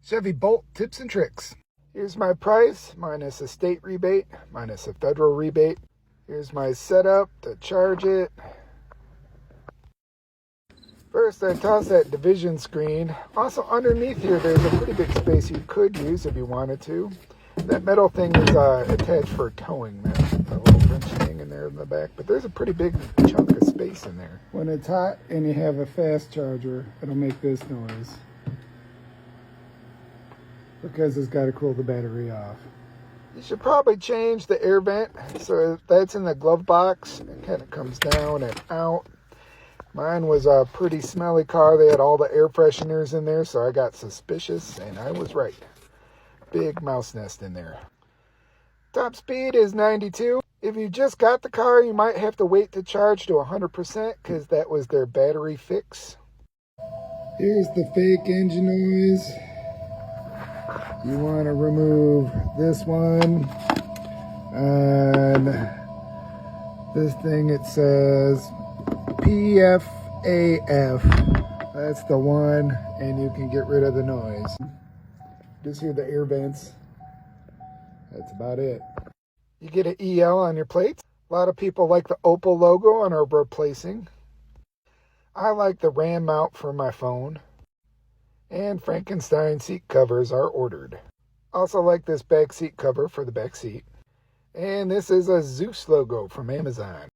Chevy Bolt tips and tricks. Here's my price, minus a state rebate, minus a federal rebate. Here's my setup to charge it. First, I toss that division screen. Also, underneath here, there's a pretty big space you could use if you wanted to. That metal thing is attached for towing, that little wrench thing in there in the back. But there's a pretty big chunk of space in there. When it's hot and you have a fast charger, it'll make this noise, because it's got to cool the battery off. You should probably change the air vent. So that's in the glove box. It kind of comes down and out. Mine was a pretty smelly car. They had all the air fresheners in there, so I got suspicious, and I was right. Big mouse nest in there. Top speed is 92. If you just got the car, you might have to wait to charge to 100% because that was their battery fix. Here's the fake engine noise. You want to remove this one. And this thing, it says PFAF. That's the one, and you can get rid of the noise. Just hear the air vents. That's about it. You get an EL on your plates. A lot of people like the Opel logo and are replacing. I like the RAM mount for my phone. And Frankenstein seat covers are ordered. Also like this back seat cover for the back seat. And this is a Zeus logo from Amazon.